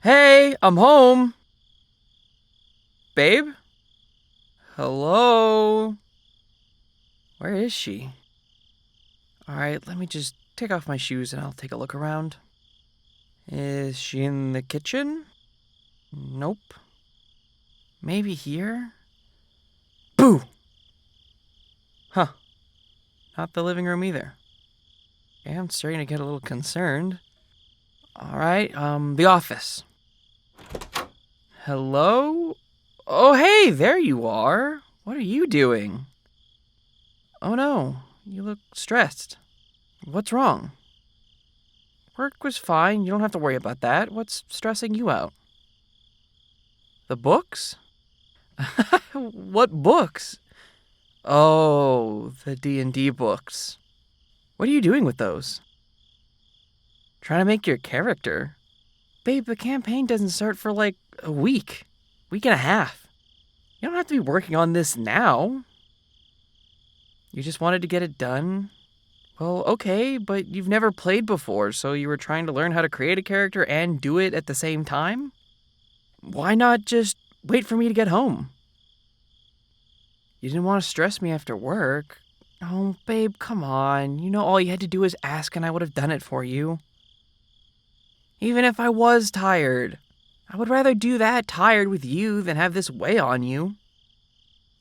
Hey, I'm home. Babe? Hello? Where is she? Alright, let me just take off my shoes and I'll take a look around. Is she in the kitchen? Nope. Maybe here? Boo! Huh. Not the living room either. Yeah, I'm starting to get a little concerned. Alright, the office. Hello? Oh, hey, there you are. What are you doing? Oh no, you look stressed. What's wrong? Work was fine. You don't have to worry about that. What's stressing you out? The books? What books? Oh, the D&D books. What are you doing with those? Trying to make your character? Babe, the campaign doesn't start for like a week and a half. You don't have to be working on this now. You just wanted to get it done? Well, okay, but you've never played before, so you were trying to learn how to create a character and do it at the same time? Why not just wait for me to get home? You didn't want to stress me after work. Oh, babe, come on. You know all you had to do was ask and I would have done it for you. Even if I was tired, I would rather do that tired with you than have this weigh on you.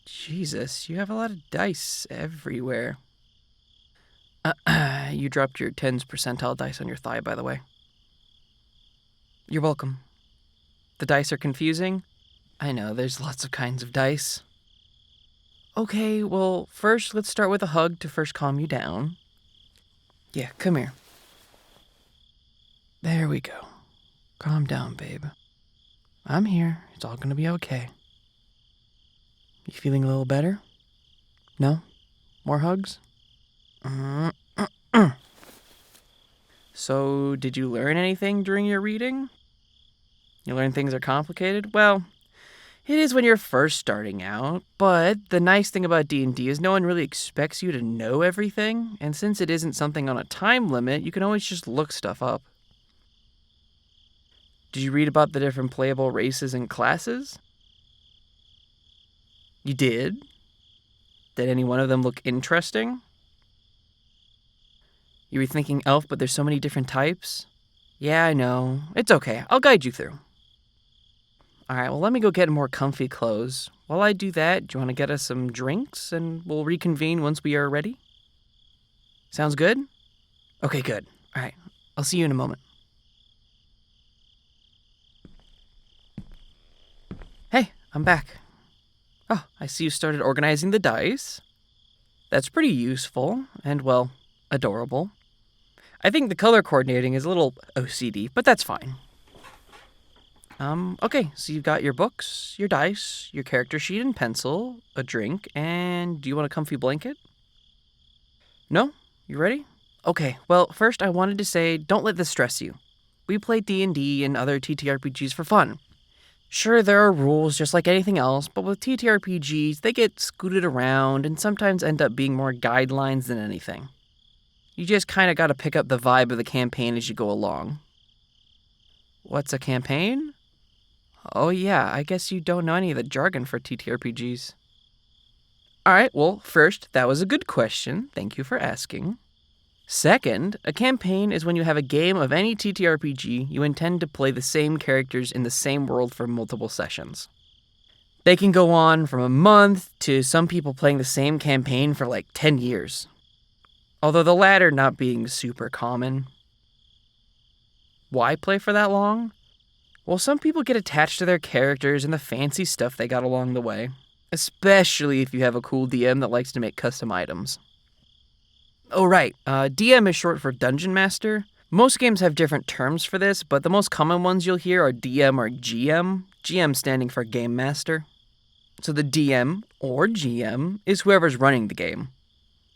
Jesus, you have a lot of dice everywhere. You dropped your 10th percentile dice on your thigh, by the way. You're welcome. The dice are confusing? I know, there's lots of kinds of dice. Okay, well, first let's start with a hug to first calm you down. Yeah, come here. There we go. Calm down, babe. I'm here. It's all gonna be okay. You feeling a little better? No? More hugs? So, did you learn anything during your reading? You learn things are complicated? Well, it is when you're first starting out, but the nice thing about D&D is no one really expects you to know everything, and since it isn't something on a time limit, you can always just look stuff up. Did you read about the different playable races and classes? You did? Did any one of them look interesting? You were thinking elf, but there's so many different types? Yeah, I know. It's okay. I'll guide you through. Alright, well, let me go get more comfy clothes. While I do that, do you want to get us some drinks, and we'll reconvene once we are ready? Sounds good? Okay, good. Alright, I'll see you in a moment. Hey, I'm back. Oh, I see you started organizing the dice. That's pretty useful, and, well, adorable. I think the color coordinating is a little OCD, but that's fine. Okay, so you've got your books, your dice, your character sheet and pencil, a drink, and do you want a comfy blanket? No? You ready? Okay, well, first I wanted to say, don't let this stress you. We play D&D and other TTRPGs for fun. Sure, there are rules just like anything else, but with TTRPGs, they get scooted around and sometimes end up being more guidelines than anything. You just kind of got to pick up the vibe of the campaign as you go along. What's a campaign? Oh yeah, I guess you don't know any of the jargon for TTRPGs. Alright, well, first, that was a good question. Thank you for asking. Second, a campaign is when you have a game of any TTRPG you intend to play the same characters in the same world for multiple sessions. They can go on from a month to some people playing the same campaign for like 10 years. Although the latter not being super common. Why play for that long? Well, some people get attached to their characters and the fancy stuff they got along the way. Especially if you have a cool DM that likes to make custom items. Oh right, DM is short for Dungeon Master. Most games have different terms for this, but the most common ones you'll hear are DM or GM. GM standing for Game Master. So the DM, or GM, is whoever's running the game.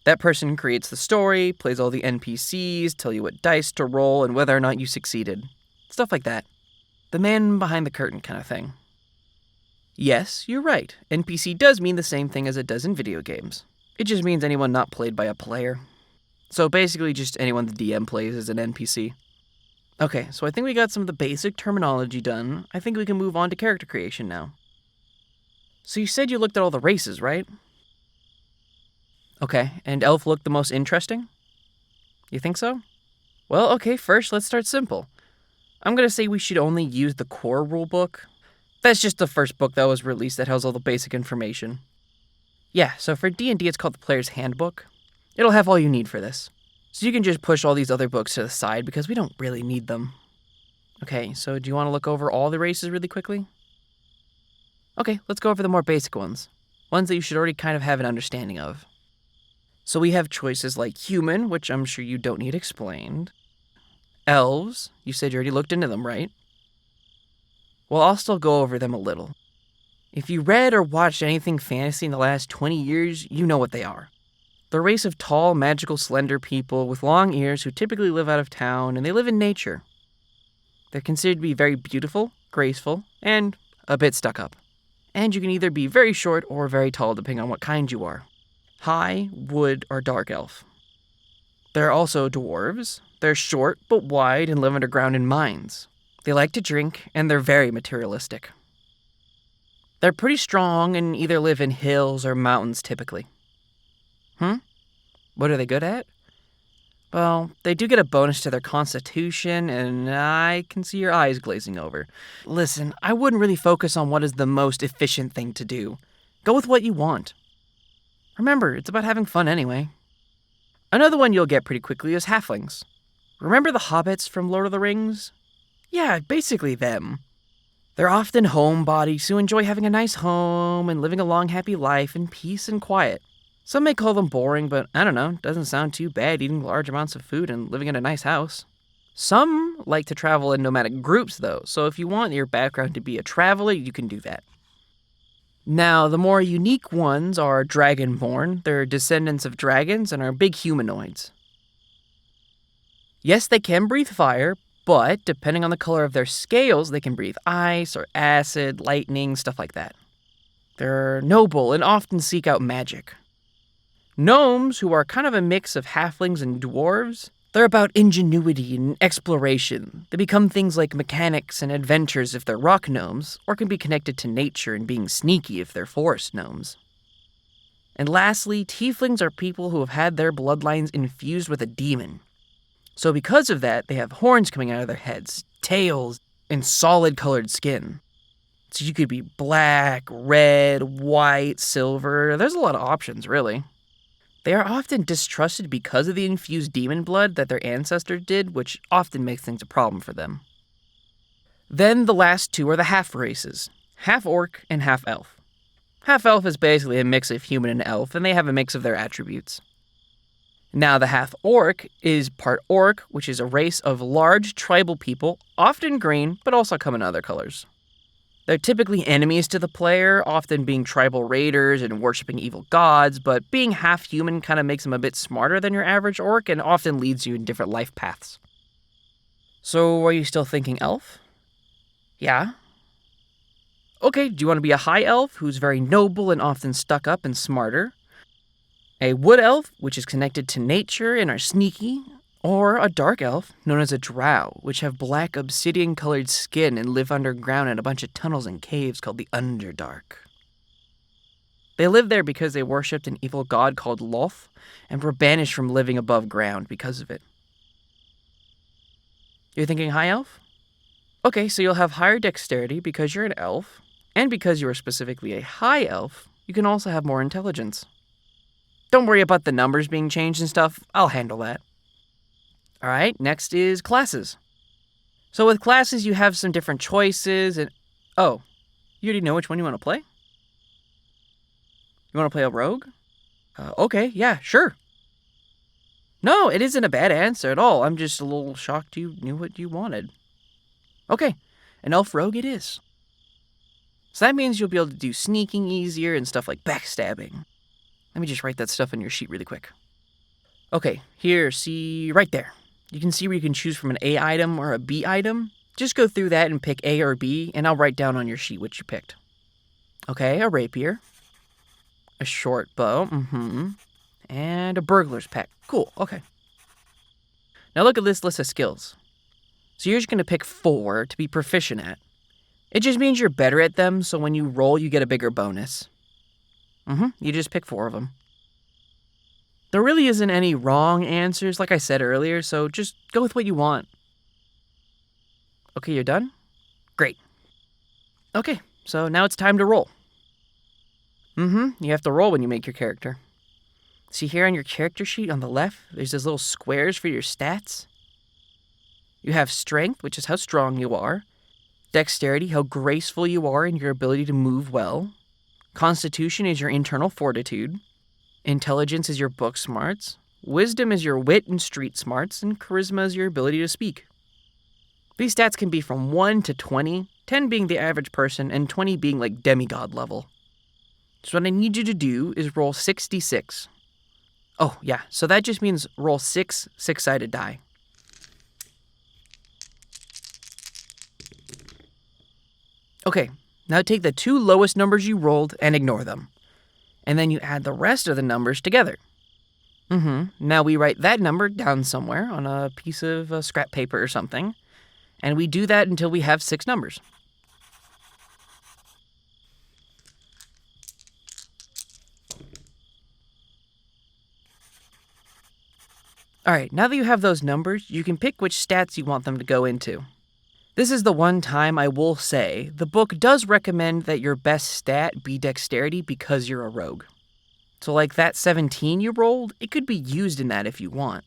That person creates the story, plays all the NPCs, tell you what dice to roll, and whether or not you succeeded. Stuff like that. The man behind the curtain kind of thing. Yes, you're right. NPC does mean the same thing as it does in video games. It just means anyone not played by a player. So basically just anyone the DM plays is an NPC. Okay, so I think we got some of the basic terminology done. I think we can move on to character creation now. So you said you looked at all the races, right? Okay, and elf looked the most interesting? You think so? Well, okay, first let's start simple. I'm gonna say we should only use the core rulebook. That's just the first book that was released that has all the basic information. Yeah, so for D&D it's called the Player's Handbook. It'll have all you need for this. So you can just push all these other books to the side because we don't really need them. Okay, so do you want to look over all the races really quickly? Okay, let's go over the more basic ones. Ones that you should already kind of have an understanding of. So we have choices like human, which I'm sure you don't need explained. Elves, you said you already looked into them, right? Well, I'll still go over them a little. If you read or watched anything fantasy in the last 20 years, you know what they are. They're a race of tall, magical, slender people with long ears who typically live out of town, and they live in nature. They're considered to be very beautiful, graceful, and a bit stuck up. And you can either be very short or very tall depending on what kind you are. High, wood, or dark elf. There are also dwarves. They're short but wide and live underground in mines. They like to drink, and they're very materialistic. They're pretty strong and either live in hills or mountains typically. What are they good at? Well, they do get a bonus to their constitution, and I can see your eyes glazing over. Listen, I wouldn't really focus on what is the most efficient thing to do. Go with what you want. Remember, it's about having fun anyway. Another one you'll get pretty quickly is halflings. Remember the hobbits from Lord of the Rings? Yeah, basically them. They're often homebodies who enjoy having a nice home and living a long, happy life in peace and quiet. Some may call them boring, but I don't know, doesn't sound too bad eating large amounts of food and living in a nice house. Some like to travel in nomadic groups though, so if you want your background to be a traveler, you can do that. Now, the more unique ones are dragonborn. They're descendants of dragons and are big humanoids. Yes, they can breathe fire, but depending on the color of their scales, they can breathe ice or acid, lightning, stuff like that. They're noble and often seek out magic. Gnomes, who are kind of a mix of halflings and dwarves, they're about ingenuity and exploration. They become things like mechanics and adventures if they're rock gnomes, or can be connected to nature and being sneaky if they're forest gnomes. And lastly, tieflings are people who have had their bloodlines infused with a demon. So because of that, they have horns coming out of their heads, tails, and solid colored skin. So you could be black, red, white, silver. There's a lot of options, really. They are often distrusted because of the infused demon blood that their ancestors did, which often makes things a problem for them. Then the last two are the half races, half orc and half elf. Half elf is basically a mix of human and elf, and they have a mix of their attributes. Now the half orc is part orc, which is a race of large tribal people, often green, but also come in other colors. They're typically enemies to the player, often being tribal raiders and worshipping evil gods, but being half human kind of makes them a bit smarter than your average orc and often leads you in different life paths. So, are you still thinking elf? Yeah? Okay, do you want to be a high elf who's very noble and often stuck up and smarter? A wood elf, which is connected to nature and are sneaky? Or a dark elf, known as a drow, which have black obsidian-colored skin and live underground in a bunch of tunnels and caves called the Underdark. They live there because they worshipped an evil god called Loth, and were banished from living above ground because of it. You're thinking high elf? Okay, so you'll have higher dexterity because you're an elf, and because you are specifically a high elf, you can also have more intelligence. Don't worry about the numbers being changed and stuff, I'll handle that. Alright, next is classes. So with classes, you have some different choices, and... Oh, you already know which one you want to play? You want to play a rogue? Okay, yeah, sure. No, it isn't a bad answer at all. I'm just a little shocked you knew what you wanted. Okay, an elf rogue it is. So that means you'll be able to do sneaking easier and stuff like backstabbing. Let me just write that stuff on your sheet really quick. Okay, here, see, right there. You can see where you can choose from an A item or a B item. Just go through that and pick A or B, and I'll write down on your sheet what you picked. Okay, a rapier. A short bow, and a burglar's peck. Cool, okay. Now look at this list of skills. So you're just going to pick 4 to be proficient at. It just means you're better at them, so when you roll, you get a bigger bonus. You just pick 4 of them. There really isn't any wrong answers, like I said earlier, so just go with what you want. Okay, you're done? Great. Okay, so now it's time to roll. You have to roll when you make your character. See here on your character sheet on the left, there's those little squares for your stats. You have strength, which is how strong you are. Dexterity, how graceful you are in your ability to move well. Constitution is your internal fortitude. Intelligence is your book smarts. Wisdom is your wit and street smarts. And charisma is your ability to speak. These stats can be from 1 to 20, 10 being the average person, and 20 being like demigod level. So what I need you to do is roll 66. Oh, yeah, so that just means roll 6 six-sided die. Okay, now take the 2 lowest numbers you rolled and ignore them. And then you add the rest of the numbers together. Now we write that number down somewhere on a piece of scrap paper or something. And we do that until we have 6 numbers. Alright, now that you have those numbers, you can pick which stats you want them to go into. This is the one time I will say, the book does recommend that your best stat be dexterity because you're a rogue. So like that 17 you rolled, it could be used in that if you want.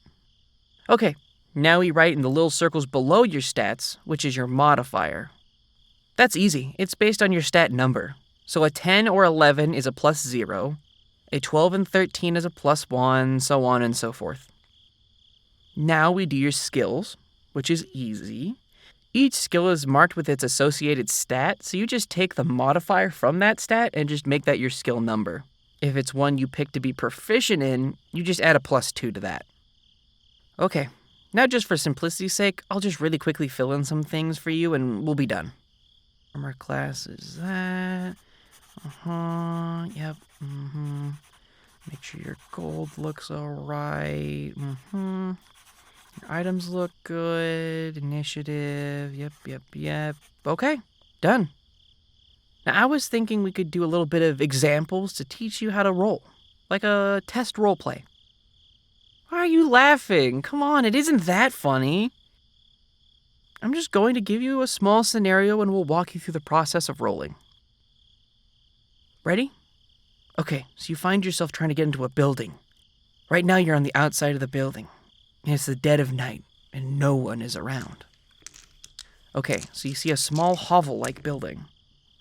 Okay, now we write in the little circles below your stats, which is your modifier. That's easy, it's based on your stat number. So a 10 or 11 is a +0, a 12 and 13 is a +1, so on and so forth. Now we do your skills, which is easy. Each skill is marked with its associated stat, so you just take the modifier from that stat and just make that your skill number. If it's one you pick to be proficient in, you just add a +2 to that. Okay, now just for simplicity's sake, I'll just really quickly fill in some things for you and we'll be done. Armor class is that. Yep. Make sure your gold looks alright. Your items look good. Initiative. Yep. Okay, done. Now, I was thinking we could do a little bit of examples to teach you how to roll. Like a test roleplay. Why are you laughing? Come on, it isn't that funny. I'm just going to give you a small scenario and we'll walk you through the process of rolling. Ready? Okay, so you find yourself trying to get into a building. Right now you're on the outside of the building. And it's the dead of night, and no one is around. Okay, so you see a small hovel-like building.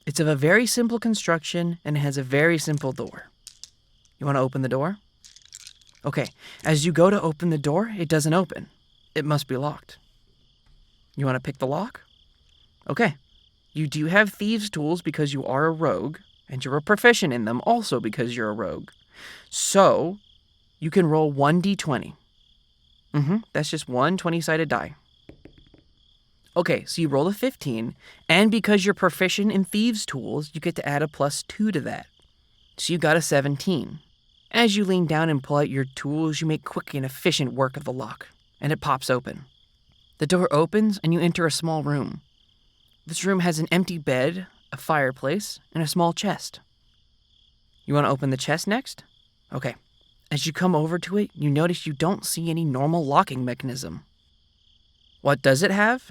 It's of a very simple construction, and it has a very simple door. You want to open the door? Okay, as you go to open the door, it doesn't open. It must be locked. You want to pick the lock? Okay, you do have thieves' tools because you are a rogue, and you're a proficient in them also because you're a rogue. So, you can roll 1d20. That's just one 20-sided die. Okay, so you roll a 15, and because you're proficient in thieves' tools, you get to add a +2 to that. So you got a 17. As you lean down and pull out your tools, you make quick and efficient work of the lock, and it pops open. The door opens, and you enter a small room. This room has an empty bed, a fireplace, and a small chest. You want to open the chest next? Okay. As you come over to it, you notice you don't see any normal locking mechanism. What does it have?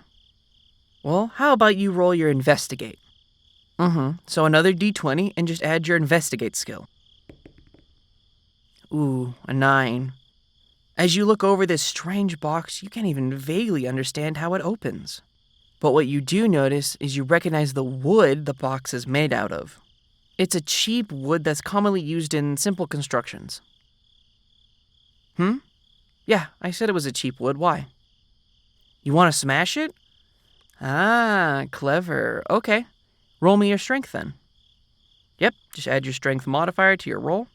Well, how about you roll your investigate? So another d20 and just add your investigate skill. Ooh, a 9. As you look over this strange box, you can't even vaguely understand how it opens. But what you do notice is you recognize the wood the box is made out of. It's a cheap wood that's commonly used in simple constructions. Yeah, I said it was a cheap wood. Why? You want to smash it? Ah, clever. Okay. Roll me your strength then. Yep, just add your strength modifier to your roll.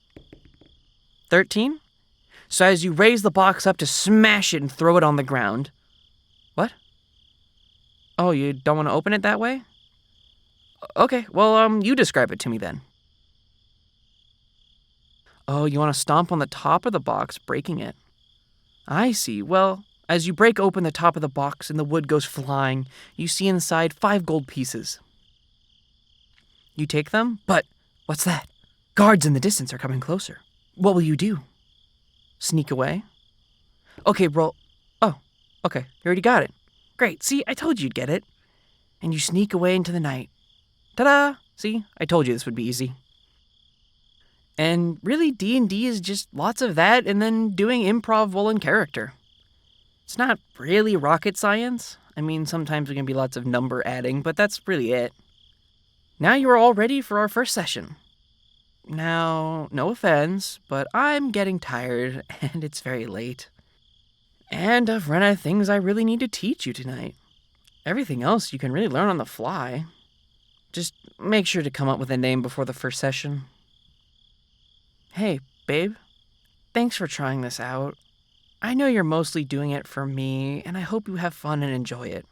13. So as you raise the box up to smash it and throw it on the ground. What? Oh, you don't want to open it that way? Okay, well, you describe it to me then. Oh, you want to stomp on the top of the box, breaking it. I see. Well, As you break open the top of the box and the wood goes flying, you see inside 5 gold pieces. You take them, but what's that? Guards in the distance are coming closer. What will you do? Sneak away? Okay, roll. Oh, okay, you already got it. Great, see, I told you you'd get it. And you sneak away into the night. Ta-da! See, I told you this would be easy. And really, D&D is just lots of that and then doing improv while in character. It's not really rocket science. I mean, sometimes there can be lots of number adding, but that's really it. Now you are all ready for our first session. Now, no offense, but I'm getting tired and it's very late. And I've run out of things I really need to teach you tonight. Everything else you can really learn on the fly. Just make sure to come up with a name before the first session. Hey, babe. Thanks for trying this out. I know you're mostly doing it for me, and I hope you have fun and enjoy it.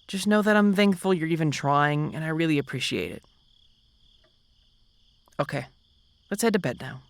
Just know that I'm thankful you're even trying, and I really appreciate it. Okay, let's head to bed now.